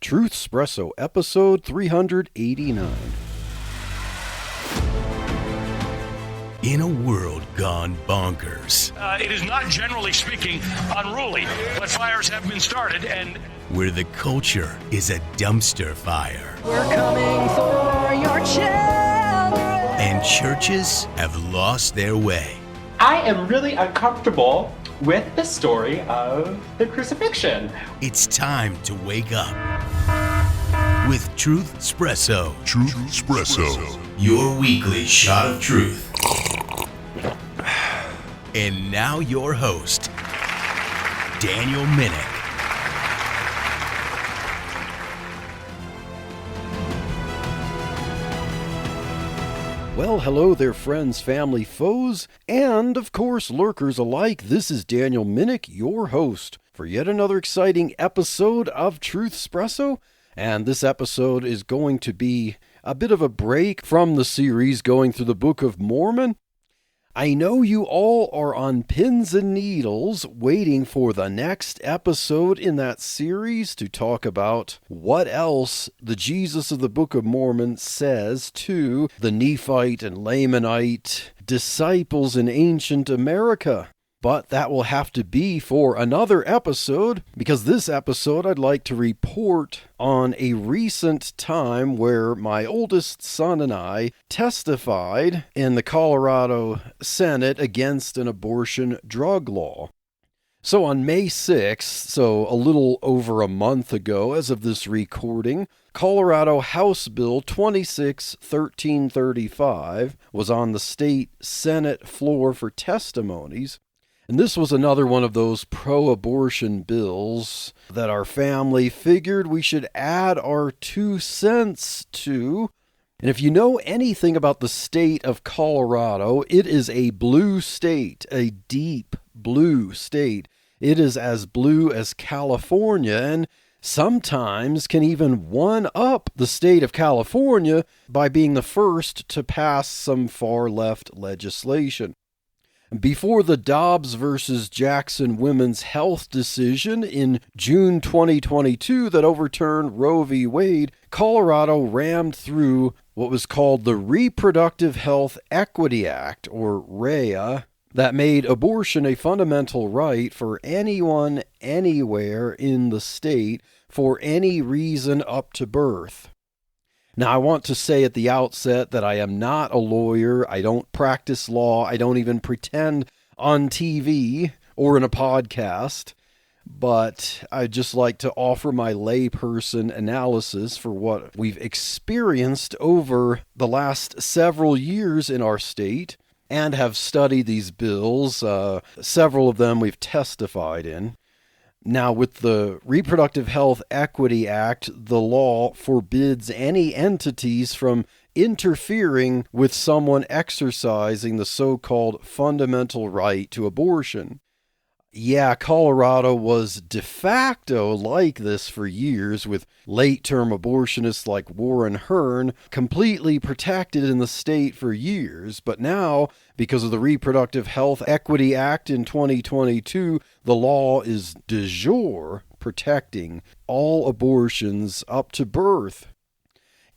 Truth Espresso, episode 389. In a world gone bonkers. It is not, generally speaking, unruly, but fires have been started and... Where the culture is a dumpster fire. We're coming for your children. And churches have lost their way. I am really uncomfortable with the story of the crucifixion. It's time to wake up with Truth Espresso. Truth Espresso. Your weekly shot of truth. And now your host, Daniel Minnick. Well, hello there, friends, family, foes, and, of course, lurkers alike. This is Daniel Minnick, your host, for yet another exciting episode of Truth Espresso. And this episode is going to be a bit of a break from the series going through the Book of Mormon. I know you all are on pins and needles waiting for the next episode in that series to talk about what else the Jesus of the Book of Mormon says to the Nephite and Lamanite disciples in ancient America. But that will have to be for another episode, because this episode I'd like to report on a recent time where my oldest son and I testified in the Colorado Senate against an abortion drug law. So on May 6th, so a little over a month ago as of this recording, Colorado House Bill 26-1335 was on the state Senate floor for testimonies. And this was another one of those pro-abortion bills that our family figured we should add our 2 cents to. And if you know anything about the state of Colorado, it is a blue state, a deep blue state. It is as blue as California, and sometimes can even one-up the state of California by being the first to pass some far-left legislation. Before the Dobbs versus Jackson women's health decision in June 2022 that overturned Roe v. Wade, Colorado rammed through what was called the Reproductive Health Equity Act, or RHEA, that made abortion a fundamental right for anyone, anywhere in the state, for any reason up to birth. Now, I want to say at the outset that I am not a lawyer, I don't practice law, I don't even pretend on TV or in a podcast, but I'd just like to offer my layperson analysis for what we've experienced over the last several years in our state and have studied these bills. Several of them we've testified in. Now, with the Reproductive Health Equity Act, the law forbids any entities from interfering with someone exercising the so-called fundamental right to abortion. Yeah, Colorado was de facto like this for years, with late-term abortionists like Warren Hearn completely protected in the state for years. But now, because of the Reproductive Health Equity Act in 2022, the law is de jure protecting all abortions up to birth.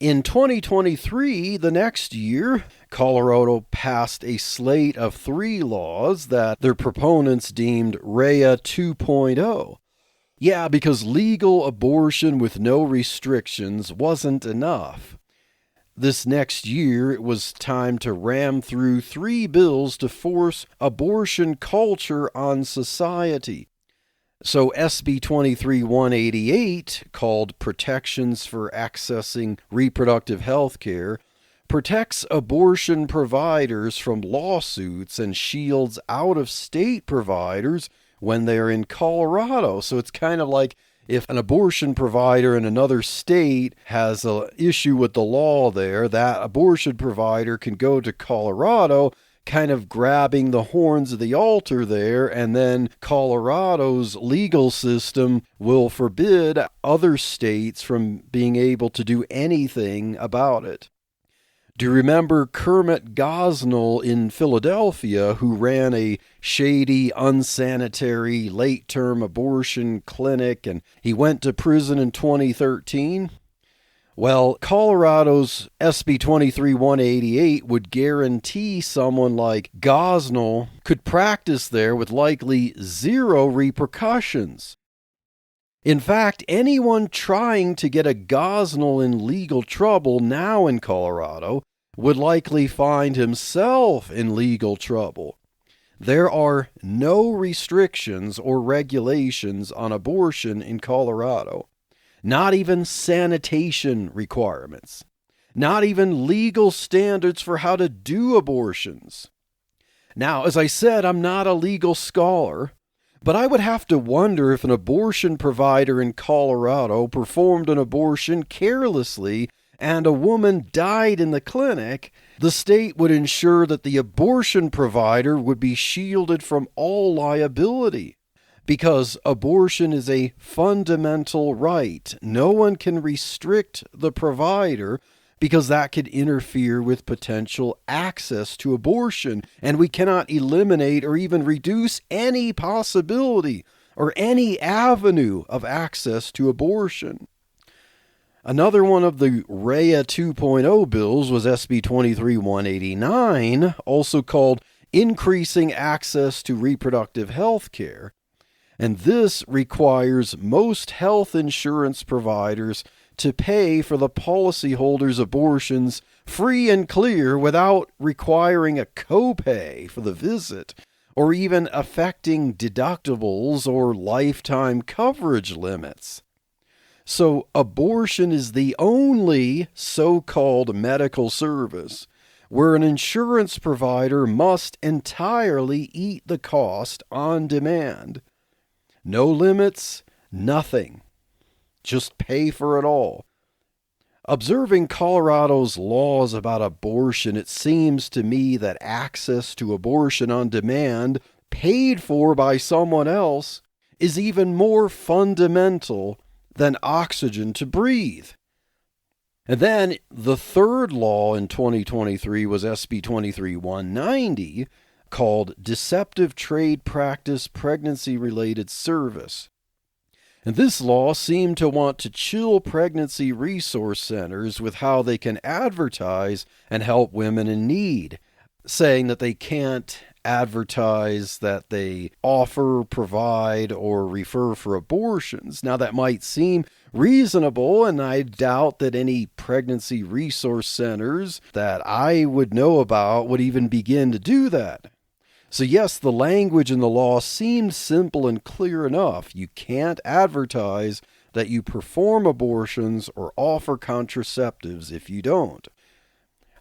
In 2023, the next year, Colorado passed a slate of 3 laws that their proponents deemed RHEA 2.0. Yeah, because legal abortion with no restrictions wasn't enough. This next year, it was time to ram through 3 bills to force abortion culture on society. So SB 23-188, called Protections for Accessing Reproductive Health Care, protects abortion providers from lawsuits and shields out-of-state providers when they're in Colorado. So it's kind of like if an abortion provider in another state has an issue with the law there, that abortion provider can go to Colorado, kind of grabbing the horns of the altar there, and then Colorado's legal system will forbid other states from being able to do anything about it. Do you remember Kermit Gosnell in Philadelphia, who ran a shady, unsanitary, late-term abortion clinic, and he went to prison in 2013? Well, Colorado's SB 23-188 would guarantee someone like Gosnell could practice there with likely zero repercussions. In fact, anyone trying to get a Gosnell in legal trouble now in Colorado would likely find himself in legal trouble. There are no restrictions or regulations on abortion in Colorado. Not even sanitation requirements. Not even legal standards for how to do abortions. Now, as I said, I'm not a legal scholar, but I would have to wonder if an abortion provider in Colorado performed an abortion carelessly and a woman died in the clinic, the state would ensure that the abortion provider would be shielded from all liability. Because abortion is a fundamental right. No one can restrict the provider because that could interfere with potential access to abortion, and we cannot eliminate or even reduce any possibility or any avenue of access to abortion. Another one of the REA 2.0 bills was SB 23-189, also called Increasing Access to Reproductive Health Care. And this requires most health insurance providers to pay for the policyholder's abortions free and clear without requiring a copay for the visit or even affecting deductibles or lifetime coverage limits. So abortion is the only so-called medical service where an insurance provider must entirely eat the cost on demand. No limits, nothing. Just pay for it all. Observing Colorado's laws about abortion, it seems to me that access to abortion on demand, paid for by someone else, is even more fundamental than oxygen to breathe. And then the third law in 2023 was SB 23-190, called Deceptive Trade Practice Pregnancy-Related Service. And this law seemed to want to chill pregnancy resource centers with how they can advertise and help women in need, saying that they can't advertise that they offer, provide, or refer for abortions. Now that might seem reasonable, and I doubt that any pregnancy resource centers that I would know about would even begin to do that. So yes, the language in the law seemed simple and clear enough. You can't advertise that you perform abortions or offer contraceptives if you don't.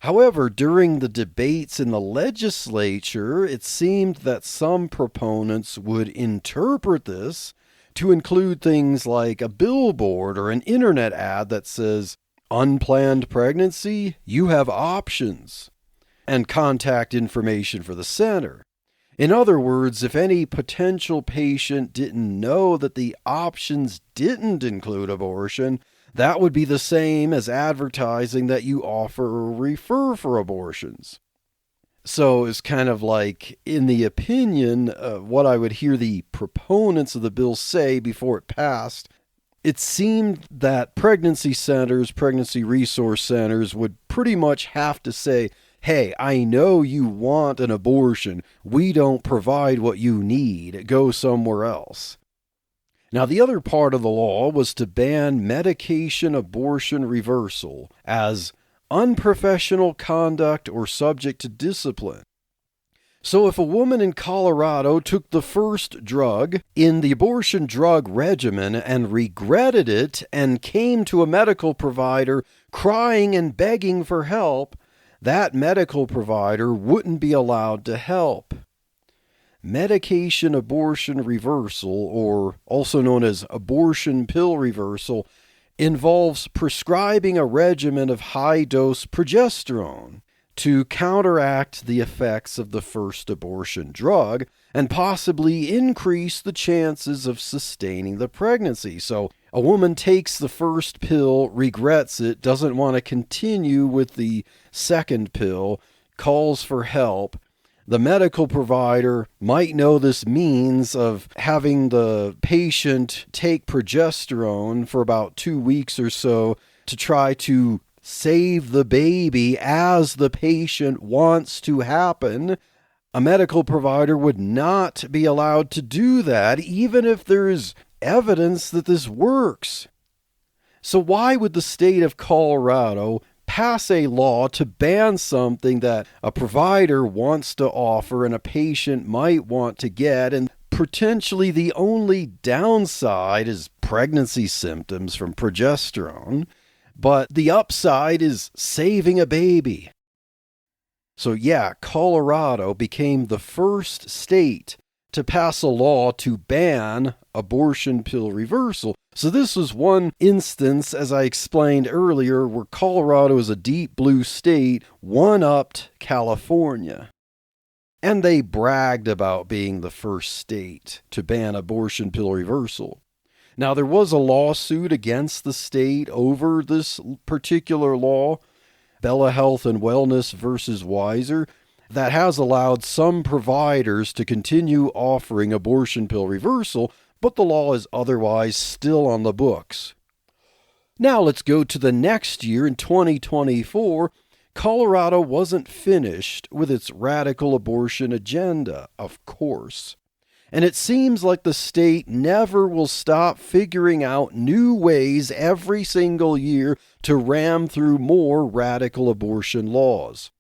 However, during the debates in the legislature, it seemed that some proponents would interpret this to include things like a billboard or an internet ad that says, "Unplanned pregnancy? You have options," and contact information for the center. In other words, if any potential patient didn't know that the options didn't include abortion, that would be the same as advertising that you offer or refer for abortions. So it's kind of like, in the opinion of what I would hear the proponents of the bill say before it passed, it seemed that pregnancy centers, pregnancy resource centers would pretty much have to say, "Hey, I know you want an abortion. We don't provide what you need. Go somewhere else." Now, the other part of the law was to ban medication abortion reversal as unprofessional conduct or subject to discipline. So if a woman in Colorado took the first drug in the abortion drug regimen and regretted it and came to a medical provider crying and begging for help, that medical provider wouldn't be allowed to help. Medication abortion reversal, or also known as abortion pill reversal, involves prescribing a regimen of high-dose progesterone to counteract the effects of the first abortion drug and possibly increase the chances of sustaining the pregnancy. So A woman takes the first pill, regrets it, doesn't want to continue with the second pill, calls for help. The medical provider might know this means of having the patient take progesterone for about 2 weeks or so to try to save the baby as the patient wants to happen. A medical provider would not be allowed to do that, even if there is evidence that this works. So why would the state of Colorado pass a law to ban something that a provider wants to offer and a patient might want to get, and potentially the only downside is pregnancy symptoms from progesterone, but the upside is saving a baby? So yeah, Colorado became the first state to pass a law to ban abortion pill reversal. So this was one instance, as I explained earlier, where Colorado is a deep blue state, one-upped California. And they bragged about being the first state to ban abortion pill reversal. Now, there was a lawsuit against the state over this particular law, Bella Health and Wellness versus Weiser, that has allowed some providers to continue offering abortion pill reversal, but the law is otherwise still on the books. Now let's go to the next year in 2024. Colorado wasn't finished with its radical abortion agenda, of course. And it seems like the state never will stop figuring out new ways every single year to ram through more radical abortion laws.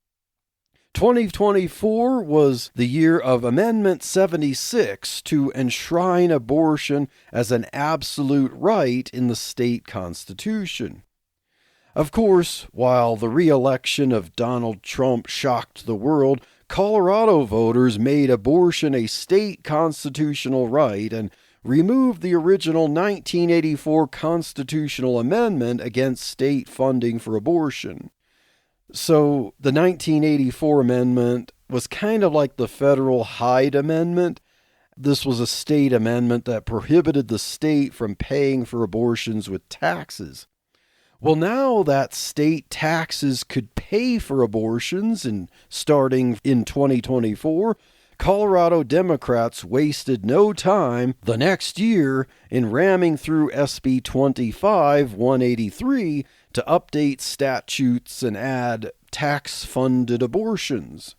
2024 was the year of Amendment 76 to enshrine abortion as an absolute right in the state constitution. Of course, while the re-election of Donald Trump shocked the world, Colorado voters made abortion a state constitutional right and removed the original 1984 constitutional amendment against state funding for abortion. So the 1984 amendment was kind of like the federal Hyde Amendment. This was a state amendment that prohibited the state from paying for abortions with taxes. Well, now that state taxes could pay for abortions, and starting in 2024, Colorado Democrats wasted no time the next year in ramming through SB 25-183 to update statutes and add tax-funded abortions.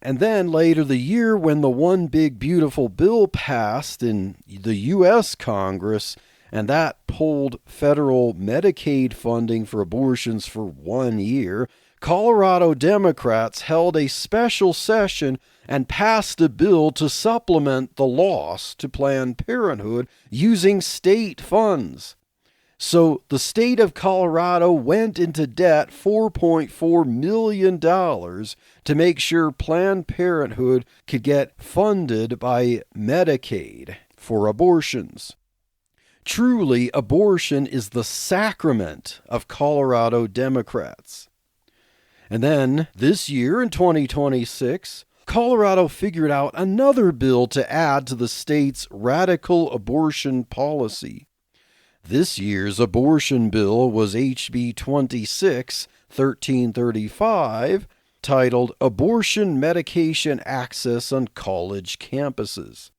And then later the year, when the One Big Beautiful Bill passed in the U.S. Congress, and that pulled federal Medicaid funding for abortions for 1 year, Colorado Democrats held a special session and passed a bill to supplement the loss to Planned Parenthood using state funds. So the state of Colorado went into debt $4.4 million to make sure Planned Parenthood could get funded by Medicaid for abortions. Truly, abortion is the sacrament of Colorado Democrats. And then, this year in 2026, Colorado figured out another bill to add to the state's radical abortion policy. This year's abortion bill was HB 26-1335, titled Abortion Medication Access on College Campuses.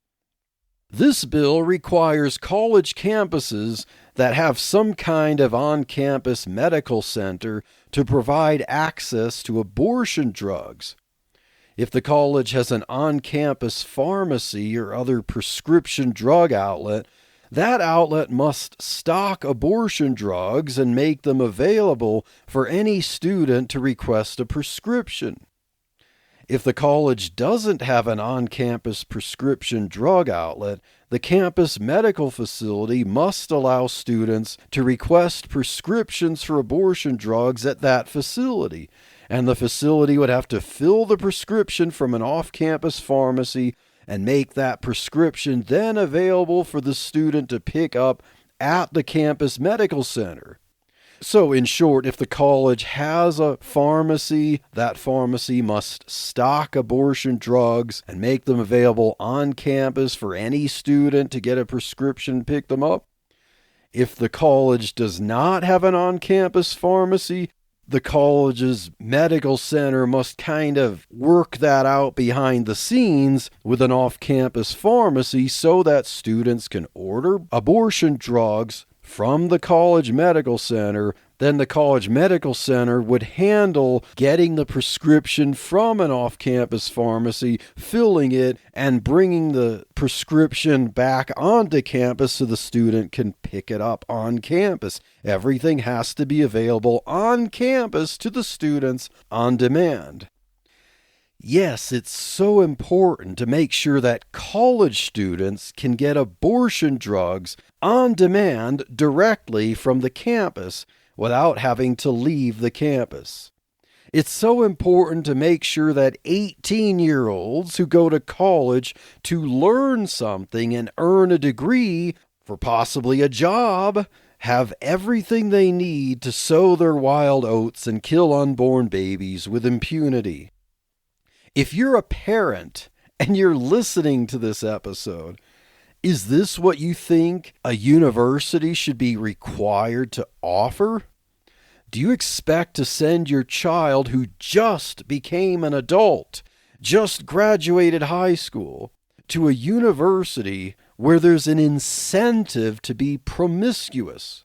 This bill requires college campuses that have some kind of on-campus medical center to provide access to abortion drugs. If the college has an on-campus pharmacy or other prescription drug outlet, that outlet must stock abortion drugs and make them available for any student to request a prescription. If the college doesn't have an on-campus prescription drug outlet, the campus medical facility must allow students to request prescriptions for abortion drugs at that facility, and the facility would have to fill the prescription from an off-campus pharmacy and make that prescription then available for the student to pick up at the campus medical center. So, in short, if the college has a pharmacy, that pharmacy must stock abortion drugs and make them available on campus for any student to get a prescription and pick them up. If the college does not have an on-campus pharmacy, the college's medical center must kind of work that out behind the scenes with an off-campus pharmacy so that students can order abortion drugs from the college medical center. Then the college medical center would handle getting the prescription from an off-campus pharmacy, filling it, and bringing the prescription back onto campus so the student can pick it up on campus. Everything has to be available on campus to the students on demand. Yes, it's so important to make sure that college students can get abortion drugs on demand directly from the campus without having to leave the campus. It's so important to make sure that 18-year-olds who go to college to learn something and earn a degree for possibly a job have everything they need to sow their wild oats and kill unborn babies with impunity. If you're a parent and you're listening to this episode, is this what you think a university should be required to offer? Do you expect to send your child who just became an adult, just graduated high school, to a university where there's an incentive to be promiscuous?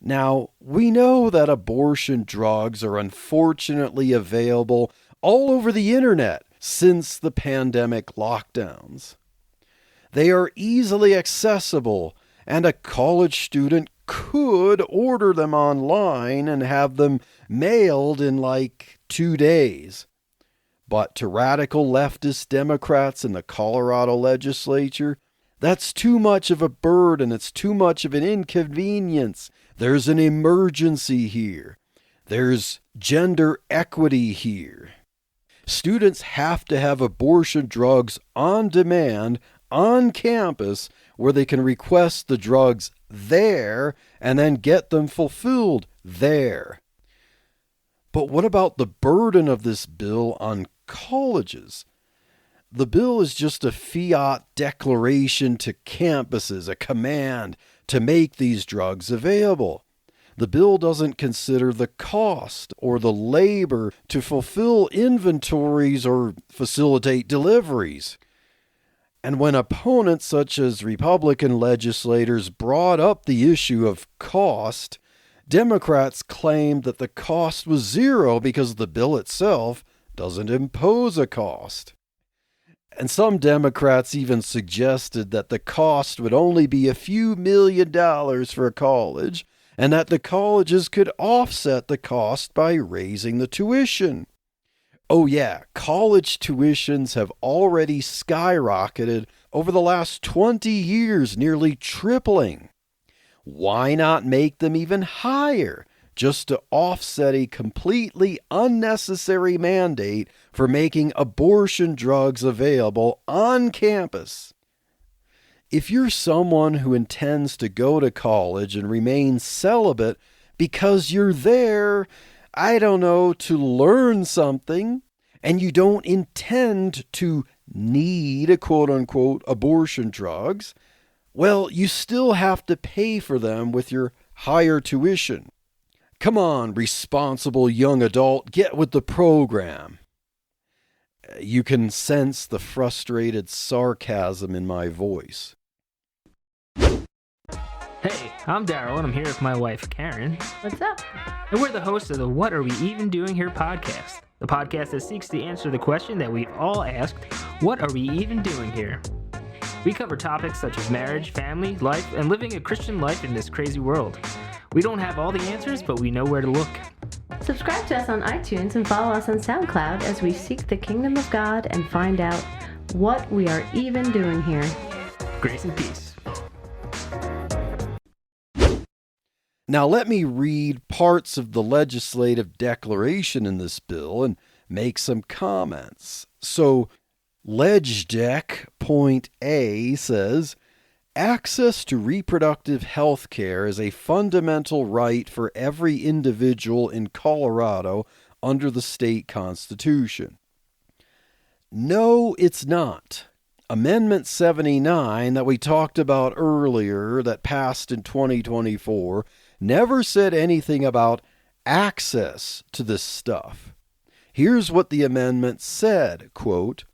Now, we know that abortion drugs are unfortunately available all over the internet since the pandemic lockdowns. They are easily accessible, and a college student could order them online and have them mailed in like 2 days. But to radical leftist Democrats in the Colorado legislature, that's too much of a burden. It's too much of an inconvenience. There's an emergency here. There's gender equity here. Students have to have abortion drugs on demand on campus where they can request the drugs there and then get them fulfilled there. But what about the burden of this bill on colleges? The bill is just a fiat declaration to campuses, a command to make these drugs available. The bill doesn't consider the cost or the labor to fulfill inventories or facilitate deliveries. And when opponents such as Republican legislators brought up the issue of cost, Democrats claimed that the cost was zero because the bill itself doesn't impose a cost. And some Democrats even suggested that the cost would only be a few $1 million for a college, and that the colleges could offset the cost by raising the tuition. Oh yeah, college tuitions have already skyrocketed over the last 20 years, nearly tripling. Why not make them even higher, just to offset a completely unnecessary mandate for making abortion drugs available on campus? If you're someone who intends to go to college and remain celibate because you're there, I don't know, to learn something, and you don't intend to need a quote-unquote abortion drugs, well, you still have to pay for them with your higher tuition. Come on, responsible young adult, get with the program. You can sense the frustrated sarcasm in my voice. Hey, I'm Daryl, and I'm here with my wife, Karen. What's up? And we're the hosts of the What Are We Even Doing Here podcast, the podcast that seeks to answer the question that we've all asked, what are we even doing here? We cover topics such as marriage, family, life, and living a Christian life in this crazy world. We don't have all the answers, but we know where to look. Subscribe to us on iTunes and follow us on SoundCloud as we seek the kingdom of God and find out what we are even doing here. Grace and peace. Now let me read parts of the legislative declaration in this bill and make some comments. So, LegDec Point A says, access to reproductive health care is a fundamental right for every individual in Colorado under the state constitution. No, it's not. Amendment 79 that we talked about earlier that passed in 2024 never said anything about access to this stuff. Here's what the amendment said, quote,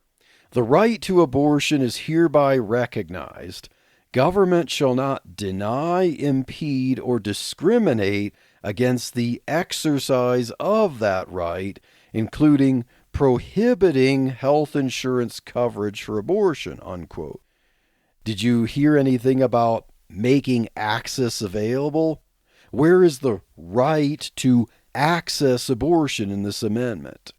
"The right to abortion is hereby recognized. Government shall not deny, impede, or discriminate against the exercise of that right, including prohibiting health insurance coverage for abortion," unquote. Did you hear anything about making access available? Where is the right to access abortion in this amendment?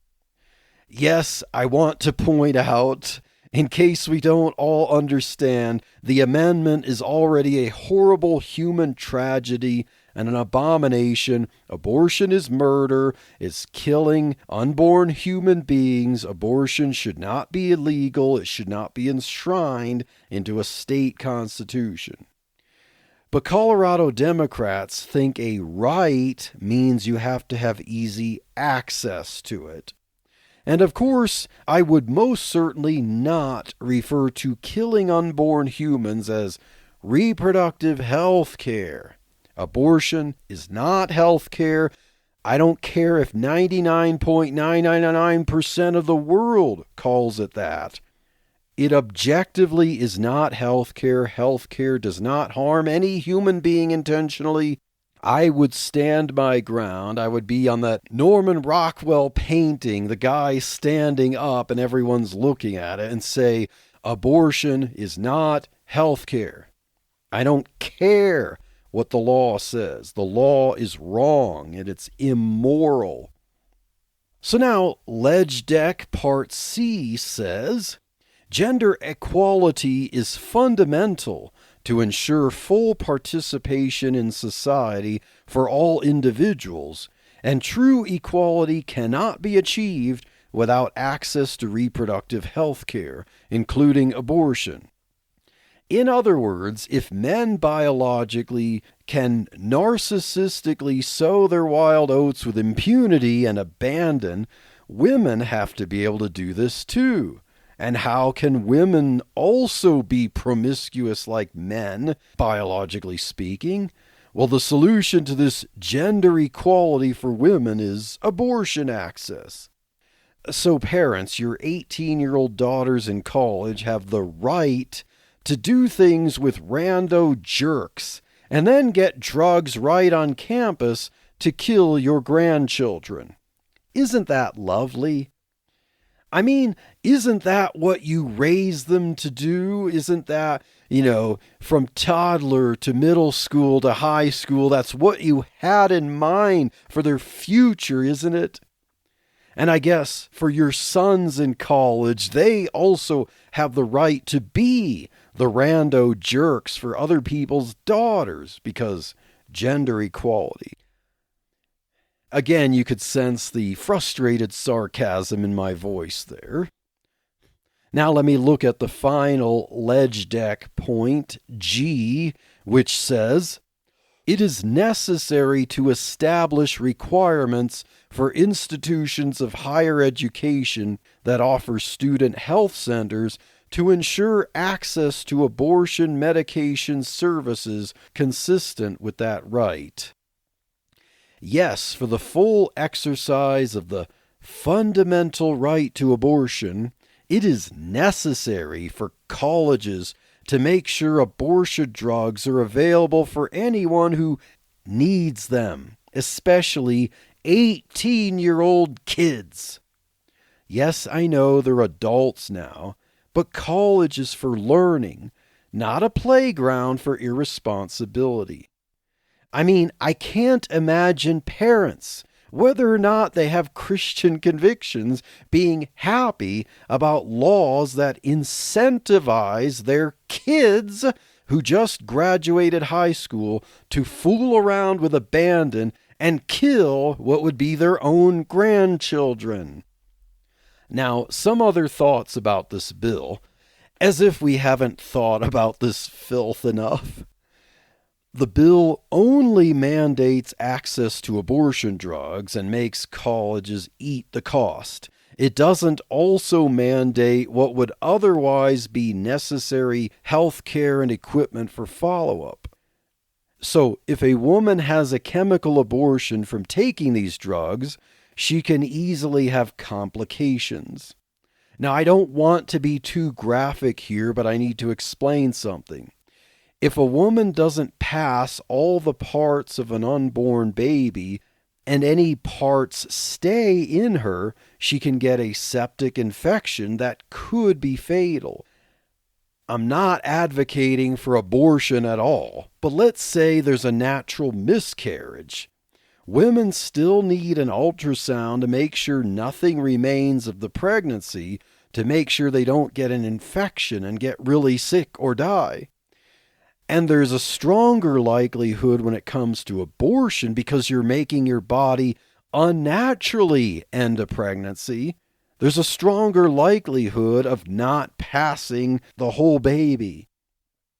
Yes, I want to point out, in case we don't all understand, the amendment is already a horrible human tragedy and an abomination. Abortion is murder. It's killing unborn human beings. Abortion should not be illegal. It should not be enshrined into a state constitution. But Colorado Democrats think a right means you have to have easy access to it. And of course, I would most certainly not refer to killing unborn humans as reproductive health care. Abortion is not health care. I don't care if 99.999% of the world calls it that. It objectively is not health care. Health care does not harm any human being intentionally. I would stand my ground. I would be on that Norman Rockwell painting, the guy standing up and everyone's looking at it, and say, abortion is not health care. I don't care what the law says. The law is wrong and it's immoral. So now, Ledge Deck Part C says, gender equality is fundamental to ensure full participation in society for all individuals, and true equality cannot be achieved without access to reproductive health care, including abortion. In other words, if men biologically can narcissistically sow their wild oats with impunity and abandon, women have to be able to do this too. And how can women also be promiscuous like men, biologically speaking? Well, the solution to this gender equality for women is abortion access. So parents, your 18-year-old daughters in college have the right to do things with rando jerks and then get drugs right on campus to kill your grandchildren. Isn't that lovely? I mean, isn't that what you raise them to do? Isn't that, from toddler to middle school to high school, that's what you had in mind for their future, isn't it? And I guess for your sons in college, they also have the right to be the rando jerks for other people's daughters because gender equality. Again, you could sense the frustrated sarcasm in my voice there. Now let me look at the final Ledge Deck point, G, which says, it is necessary to establish requirements for institutions of higher education that offer student health centers to ensure access to abortion medication services consistent with that right. Yes, for the full exercise of the fundamental right to abortion, it is necessary for colleges to make sure abortion drugs are available for anyone who needs them, especially 18-year-old kids. Yes, I know they're adults now, but college is for learning, not a playground for irresponsibility. I mean, I can't imagine parents, whether or not they have Christian convictions, being happy about laws that incentivize their kids who just graduated high school to fool around with abandon and kill what would be their own grandchildren. Now, some other thoughts about this bill, as if we haven't thought about this filth enough. The bill only mandates access to abortion drugs and makes colleges eat the cost. It doesn't also mandate what would otherwise be necessary health care and equipment for follow-up. So if a woman has a chemical abortion from taking these drugs, she can easily have complications. Now, I don't want to be too graphic here, but I need to explain something. If a woman doesn't pass all the parts of an unborn baby, and any parts stay in her, she can get a septic infection that could be fatal. I'm not advocating for abortion at all, but let's say there's a natural miscarriage. Women still need an ultrasound to make sure nothing remains of the pregnancy, to make sure they don't get an infection and get really sick or die. And there's a stronger likelihood when it comes to abortion because you're making your body unnaturally end a pregnancy. There's a stronger likelihood of not passing the whole baby.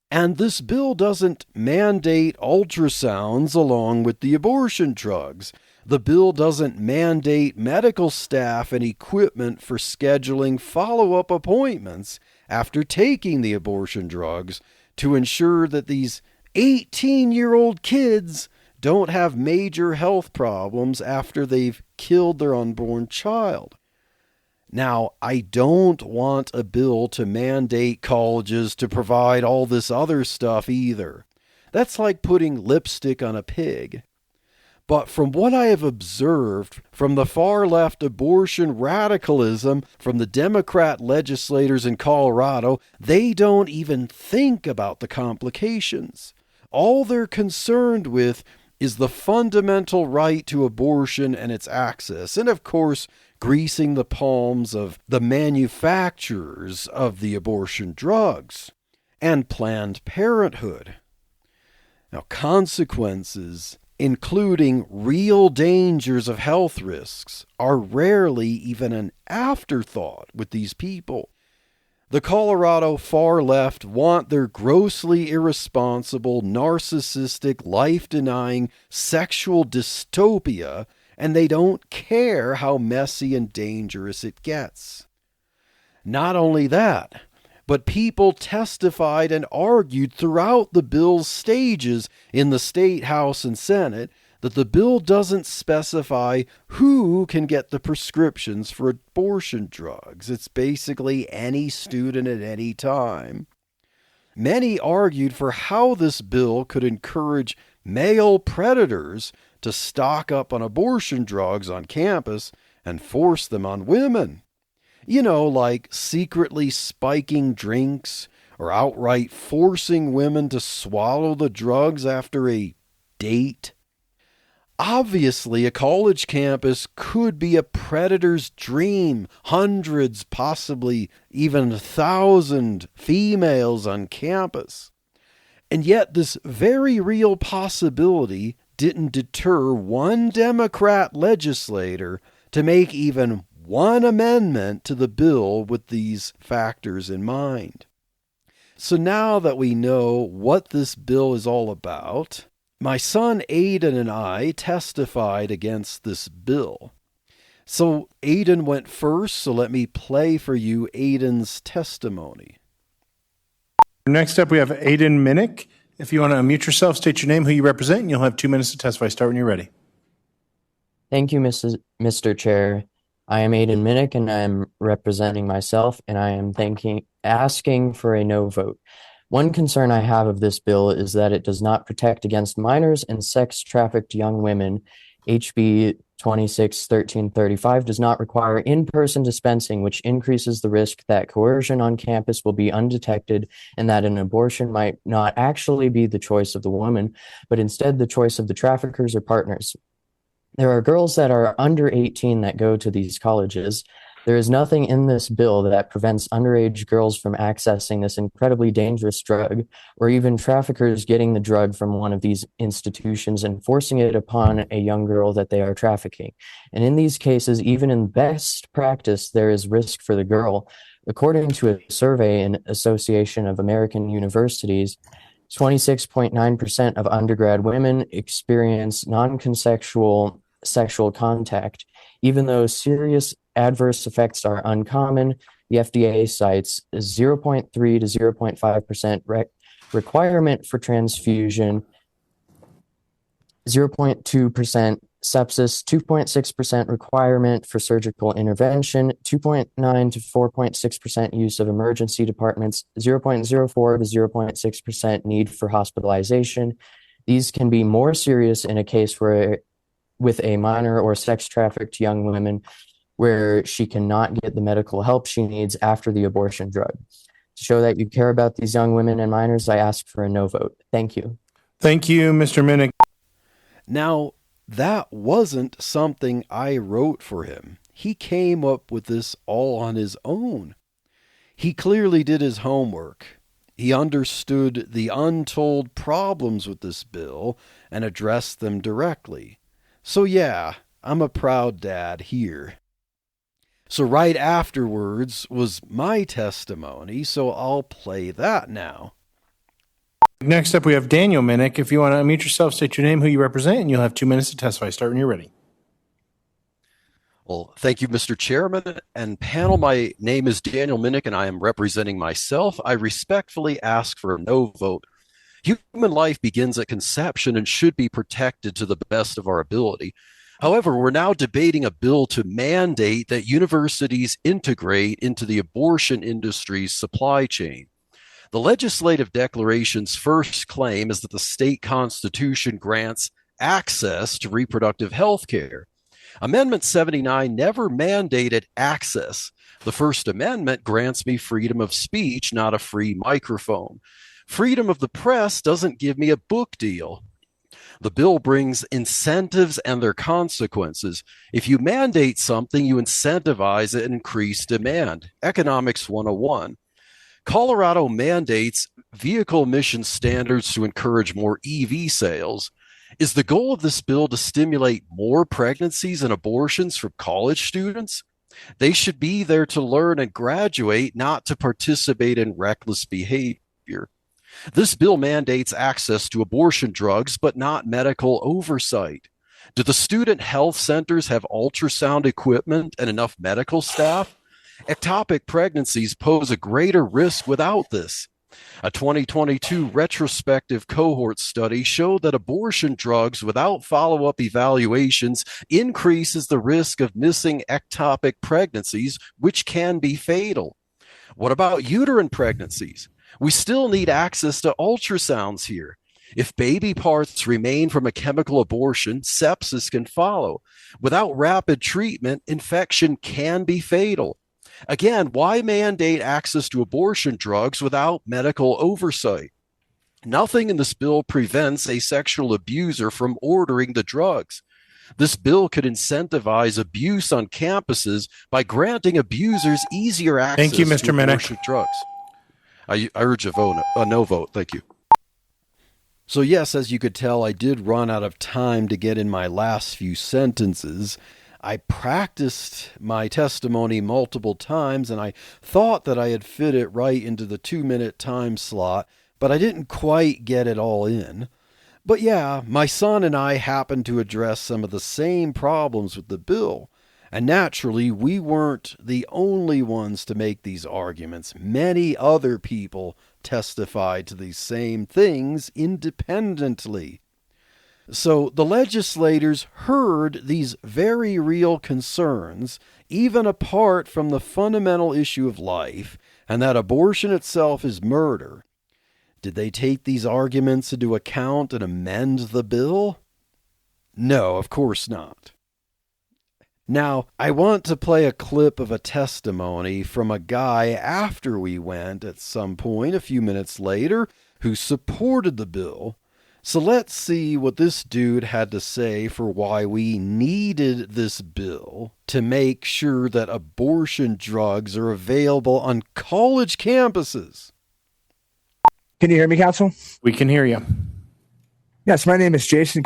And this bill doesn't mandate ultrasounds along with the abortion drugs. The bill doesn't mandate medical staff and equipment for scheduling follow-up appointments after taking the abortion drugs to ensure that these 18-year-old kids don't have major health problems after they've killed their unborn child. Now, I don't want a bill to mandate colleges to provide all this other stuff either. That's like putting lipstick on a pig. But from what I have observed from the far left abortion radicalism from the Democrat legislators in Colorado, they don't even think about the complications. All they're concerned with is the fundamental right to abortion and its access, and of course, greasing the palms of the manufacturers of the abortion drugs and Planned Parenthood. Now, consequences, including real dangers of health risks, are rarely even an afterthought with these people. The Colorado far left want their grossly irresponsible, narcissistic, life-denying sexual dystopia, and they don't care how messy and dangerous it gets. Not only that, but people testified and argued throughout the bill's stages in the State House and Senate that the bill doesn't specify who can get the prescriptions for abortion drugs. It's basically any student at any time. Many argued for how this bill could encourage male predators to stock up on abortion drugs on campus and force them on women. You know, like secretly spiking drinks or outright forcing women to swallow the drugs after a date. Obviously, a college campus could be a predator's dream. Hundreds, possibly even 1,000 females on campus. And yet this very real possibility didn't deter one Democrat legislator to make even one amendment to the bill with these factors in mind. So now that we know what this bill is all about, my son Aiden and I testified against this bill. So Aiden went first, so let me play for you Aiden's testimony. Next up, we have Aiden Minnick. If you want to unmute yourself, state your name, who you represent, and you'll have 2 minutes to testify. Start when you're ready. Thank you, Mr. Chair. I am Aiden Minnick, and I am representing myself, and I am asking for a no vote. One concern I have of this bill is that it does not protect against minors and sex-trafficked young women. HB 261335 does not require in-person dispensing, which increases the risk that coercion on campus will be undetected and that an abortion might not actually be the choice of the woman, but instead the choice of the traffickers or partners. There are girls that are under 18 that go to these colleges. There is nothing in this bill that prevents underage girls from accessing this incredibly dangerous drug, or even traffickers getting the drug from one of these institutions and forcing it upon a young girl that they are trafficking. And in these cases, even in best practice, there is risk for the girl. According to a survey in Association of American Universities, 26.9% of undergrad women experience non-consensual sexual contact, even though serious adverse effects are uncommon. The FDA cites 0.3 to 0.5% requirement for transfusion, 0.2% sepsis, 2.6% requirement for surgical intervention, 2.9 to 4.6% use of emergency departments, 0.04 to 0.6% need for hospitalization. These can be more serious in a case where with a minor or sex-trafficked young woman where she cannot get the medical help she needs after the abortion drug. To show that you care about these young women and minors, I ask for a no vote. Thank you. Thank you, Mr. Minnick. Now, that wasn't something I wrote for him. He came up with this all on his own. He clearly did his homework. He understood the untold problems with this bill and addressed them directly. So yeah, I'm a proud dad here. So right afterwards was my testimony, so I'll play that now. Next up, we have Daniel Minnick. If you want to unmute yourself, state your name, who you represent, and you'll have 2 minutes to testify. Start when you're ready. Well, thank you, Mr. Chairman and panel. My name is Daniel Minnick, and I am representing myself. I respectfully ask for a no vote. Human life begins at conception and should be protected to the best of our ability. However, we're now debating a bill to mandate that universities integrate into the abortion industry's supply chain. The legislative declaration's first claim is that the state constitution grants access to reproductive health care. Amendment 79 never mandated access. The First Amendment grants me freedom of speech, not a free microphone. Freedom of the press doesn't give me a book deal. The bill brings incentives and their consequences. If you mandate something, you incentivize it and increase demand. Economics 101. Colorado mandates vehicle emission standards to encourage more EV sales. Is the goal of this bill to stimulate more pregnancies and abortions for college students? They should be there to learn and graduate, not to participate in reckless behavior. This bill mandates access to abortion drugs, but not medical oversight. Do the student health centers have ultrasound equipment and enough medical staff? Ectopic pregnancies pose a greater risk without this. A 2022 retrospective cohort study showed that abortion drugs without follow-up evaluations increases the risk of missing ectopic pregnancies, which can be fatal. What about uterine pregnancies? We still need access to ultrasounds here. If baby parts remain from a chemical abortion, sepsis can follow. Without rapid treatment, infection can be fatal. Again, why mandate access to abortion drugs without medical oversight? Nothing in this bill prevents a sexual abuser from ordering the drugs. This bill could incentivize abuse on campuses by granting abusers easier access Thank you, Mr. to Minnick. abortion drugs. I urge a no vote. Thank you. So yes, as you could tell, I did run out of time to get in my last few sentences. I practiced my testimony multiple times, and I thought that I had fit it right into the 2-minute time slot, but I didn't quite get it all in. But yeah, my son and I happened to address some of the same problems with the bill. And naturally, we weren't the only ones to make these arguments. Many other people testified to these same things independently. So the legislators heard these very real concerns, even apart from the fundamental issue of life, and that abortion itself is murder. Did they take these arguments into account and amend the bill? No, of course not. Now, I want to play a clip of a testimony from a guy after we went at some point a few minutes later who supported the bill. So let's see what this dude had to say for why we needed this bill to make sure that abortion drugs are available on college campuses. Can you hear me, Council? We can hear you. Yes, my name is Jason.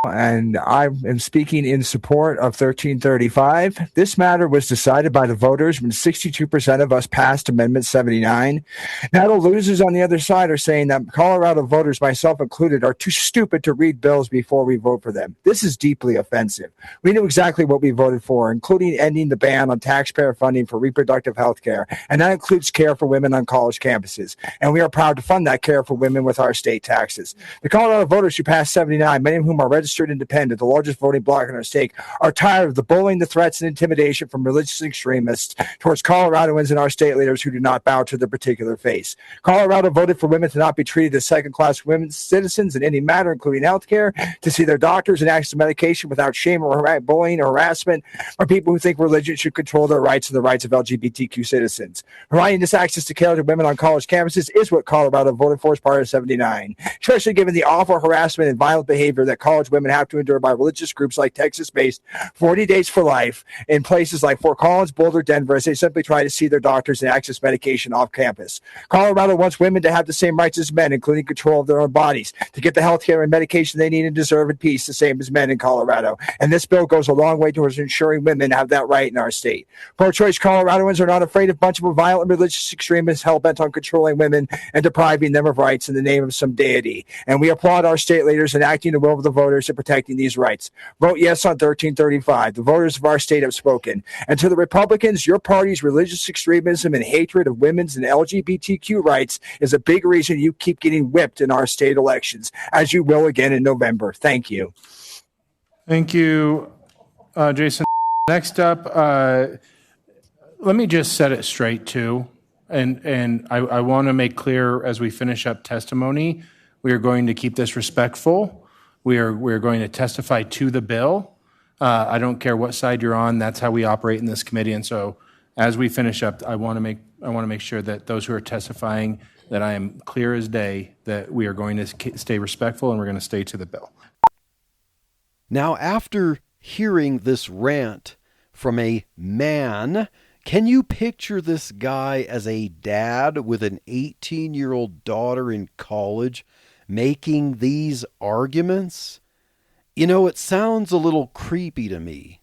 and I am speaking in support of 1335. This matter was decided by the voters when 62% of us passed Amendment 79. Now the losers on the other side are saying that Colorado voters, myself included, are too stupid to read bills before we vote for them. This is deeply offensive. We knew exactly what we voted for, including ending the ban on taxpayer funding for reproductive health care, and that includes care for women on college campuses. And we are proud to fund that care for women with our state taxes. The Colorado voters who passed 79, many of whom are registered independent, the largest voting bloc in our state, are tired of the bullying, the threats, and intimidation from religious extremists towards Coloradoans and our state leaders who do not bow to their particular faith. Colorado voted for women to not be treated as second-class women citizens in any matter, including health care, to see their doctors and access to medication without shame or bullying or harassment, or people who think religion should control their rights and the rights of LGBTQ citizens. Providing this access to care to women on college campuses is what Colorado voted for as part of 79, especially given the awful harassment and violent behavior that college women have to endure by religious groups like Texas-based 40 Days for Life in places like Fort Collins, Boulder, Denver, as they simply try to see their doctors and access medication off campus. Colorado wants women to have the same rights as men, including control of their own bodies, to get the health care and medication they need and deserve in peace, the same as men in Colorado. And this bill goes a long way towards ensuring women have that right in our state. Pro-choice Coloradoans are not afraid of a bunch of violent religious extremists hell-bent on controlling women and depriving them of rights in the name of some deity. And we applaud our state leaders enacting the will of the voters and protecting these rights. Vote yes on 1335. The voters of our state have spoken. And to the Republicans, your party's religious extremism and hatred of women's and LGBTQ rights is a big reason you keep getting whipped in our state elections, as you will again in November. Thank you. Thank you, Jason. Next up, let me just set it straight too. And I want to make clear as we finish up testimony, we are going to keep this respectful. We're going to testify to the bill. I don't care what side you're on. That's how we operate in this committee. And so as we finish up, I want to make sure that those who are testifying, that I am clear as day that we are going to stay respectful and we're going to stay to the bill. Now, after hearing this rant from a man, can you picture this guy as a dad with an 18-year-old daughter in college making these arguments? You know, it sounds a little creepy to me.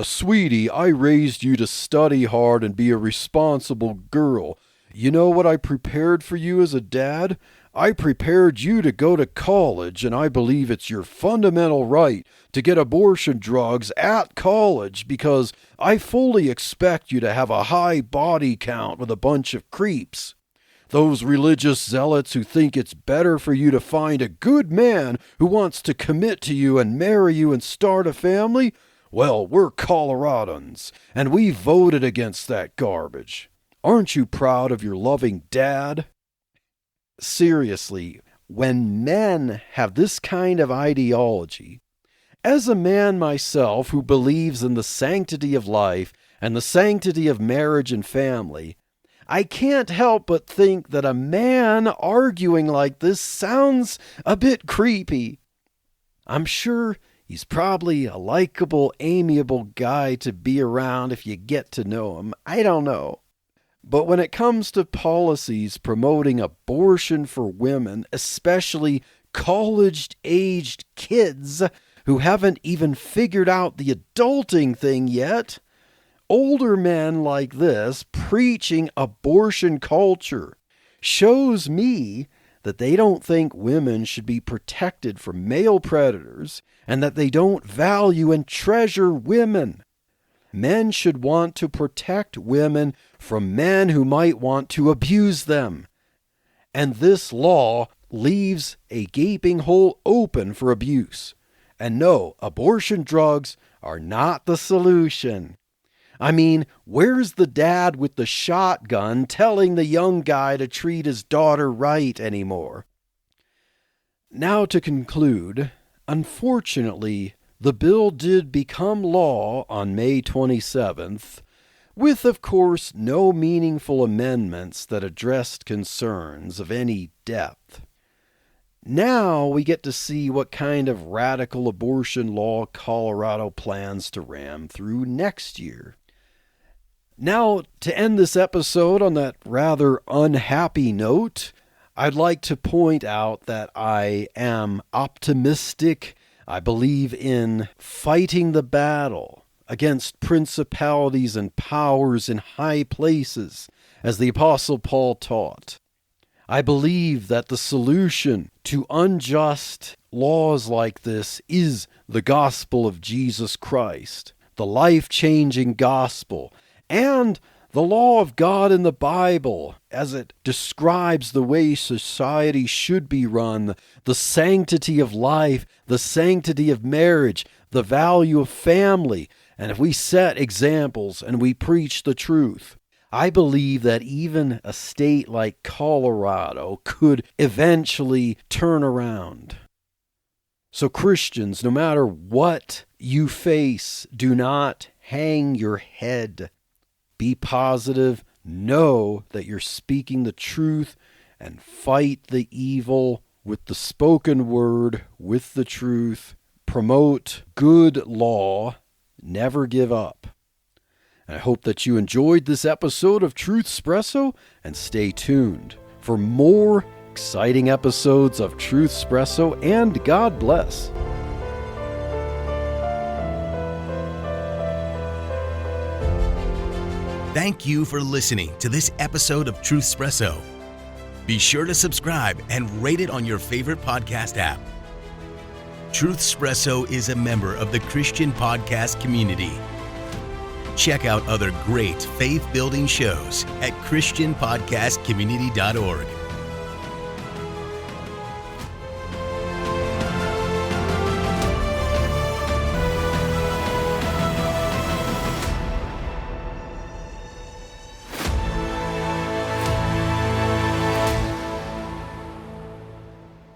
Sweetie, I raised you to study hard and be a responsible girl. You know what I prepared for you as a dad? I prepared you to go to college, and I believe it's your fundamental right to get abortion drugs at college because I fully expect you to have a high body count with a bunch of creeps. Those religious zealots who think it's better for you to find a good man who wants to commit to you and marry you and start a family? Well, we're Coloradans, and we voted against that garbage. Aren't you proud of your loving dad? Seriously, when men have this kind of ideology, as a man myself who believes in the sanctity of life and the sanctity of marriage and family, I can't help but think that a man arguing like this sounds a bit creepy. I'm sure he's probably a likable, amiable guy to be around if you get to know him. I don't know. But when it comes to policies promoting abortion for women, especially college-aged kids who haven't even figured out the adulting thing yet, older men like this preaching abortion culture shows me that they don't think women should be protected from male predators and that they don't value and treasure women. Men should want to protect women from men who might want to abuse them. And this law leaves a gaping hole open for abuse. And no, abortion drugs are not the solution. I mean, where's the dad with the shotgun telling the young guy to treat his daughter right anymore? Now to conclude, unfortunately, the bill did become law on May 27th, with, of course, no meaningful amendments that addressed concerns of any depth. Now we get to see what kind of radical abortion law Colorado plans to ram through next year. Now, to end this episode on that rather unhappy note, I'd like to point out that I am optimistic I believe in fighting the battle against principalities and powers in high places, as the Apostle Paul taught. I believe that the solution to unjust laws like this is the gospel of Jesus Christ, the life-changing gospel, and the law of God in the Bible, as it describes the way society should be run, the sanctity of life, the sanctity of marriage, the value of family. And if we set examples and we preach the truth, I believe that even a state like Colorado could eventually turn around. So Christians, no matter what you face, do not hang your head. Be positive, know that you're speaking the truth, and fight the evil with the spoken word, with the truth. Promote good law, never give up. I hope that you enjoyed this episode of Truth Espresso, and stay tuned for more exciting episodes of Truth Espresso, and God bless. Thank you for listening to this episode of Truth Espresso. Be sure to subscribe and rate it on your favorite podcast app. Truth Espresso is a member of the Christian podcast community. Check out other great faith-building shows at christianpodcastcommunity.org.